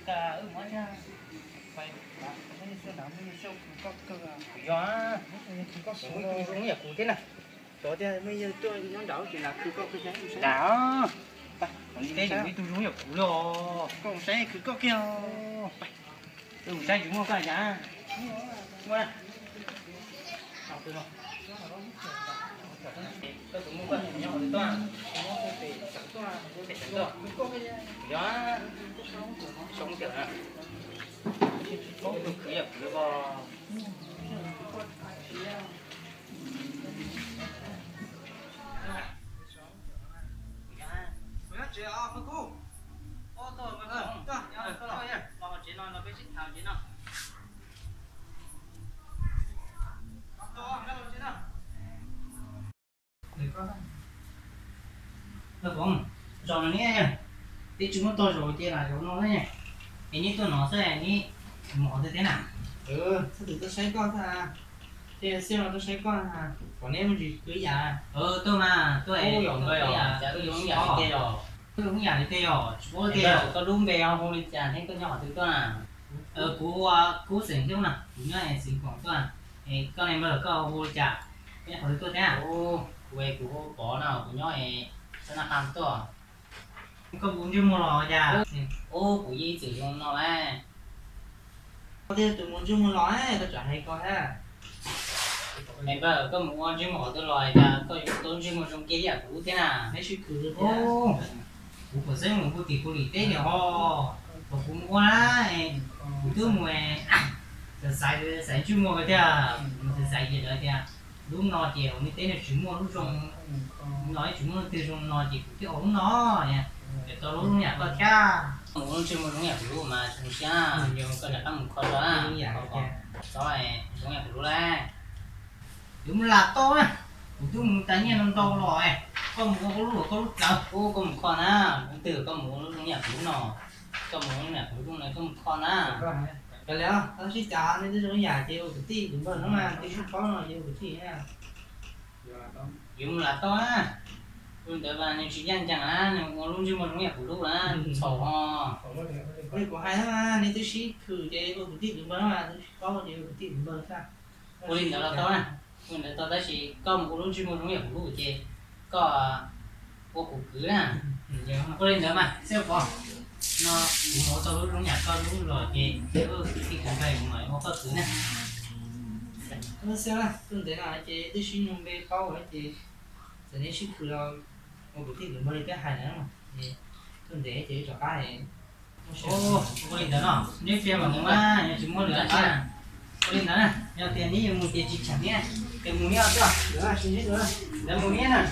cả ở mà nha phải mấy số nào mấy số có gió có số giống như cụ thế này đó thì bây giờ tôi nhóm đảo chỉ là cứ có cái giấy đảo còn thế thì tôi giống như cụ rồi còn thế cứ có kia tôi muốn dùng một cái giá mua học được không tôi cũng mua cái nhỏ để toan gió sống kiểu này có được khí ập được bò chị à, mấy cô. Ô tôi mà không. Tôi lo nha. Lo chị nó biết xích thằng chị nó. Tôi nó chị nó. Được không? Được không? Rồi này nha. Tí chúng nó tôi rồi thì là chúng nó đấy nha. Cái này tôi nó sẽ này mỏ thế nào? Sao tụi tôi thấy con à? Thì xem là tôi thấy con à. Còn em gì cưới già? Tôi mà tôi ấy giống tôi à. Tôi giống già kia rồi. Tôi cũng nhà đi theo, bố theo, tôi đúng về không đi chả thấy con nhỏ thứ con à, cú sỉnh chứ nào, cú này sỉnhของtôi à, con này mới được câu vô chả, cái hỏi tôi thế à, về cú có nào cú nhỏ này, sao nó làm tôi, con cú chưa mua lò chả, cú gì sử dụng nó này, có thể tụi muốn chưa mua lò ấy, tôi chọn hay coi ha, em bảo có muốn chưa mua tôi lò chả, tôi chưa mua trong kia à, cú thế nào, mấy suy cứ thế à. Của sẽ một cái tiệc lì tết nhỏ ho, cũng quá, thứ mùa xài chú mua cái thế, xài gì đó thì lúc nọ chiều như thế là chú mua lúc trong nói chú mua từ trong nọ chỉ cái ống nó nha, để tôi lúc nhà có cha, muốn chú mua lúc nhà của mà chú cha, nhiều cái là ăn một con đó, rồi lúc nhà của là, đúng là to á, tôi muốn tái nhiên năm to rồi. Con lúc nào có một con á, từ con muốn lúc nhà cũ nọ, con muốn nhà cũ lúc này có một con á. Cái léo, tao chỉ trả nên tôi nhà chịu cái tí đúng rồi nó mà cái có nó chịu cái tí ha. Dùng là to á, luôn tới và nên chỉ dành chẳng á, nhưng mà luôn chưa một nhà cũ lúc á, sầu ho. Cái của hai mà nên tôi chỉ thử cái cái tí đúng rồi mà có một chịu cái tí đúng rồi sao? Ôi đó là to nè, ôi đó tao chỉ có một lúc chưa một nhà cũ lúc chơi. Có cô cụ cứ nè, có lên nữa mà, xem con nó một tao lúc nhà con lúc rồi thì cái cụ này cũng nói có cứ nè, nó xem là tôi thấy là chị tôi xin用呗包而且giờ này xin cứ là một cái thứ mới cái hai nữa mà, thì tôi thấy chị cho cái này, có lên nữa nó, nếu xem mà muốn á, nhà chúng muốn nữa chứ, có lên nữa nè, nhà tiền ní mua tiền chỉ chẳng nhé, cái mua nhớ chưa, được xin hết rồi, để mua nhé nè.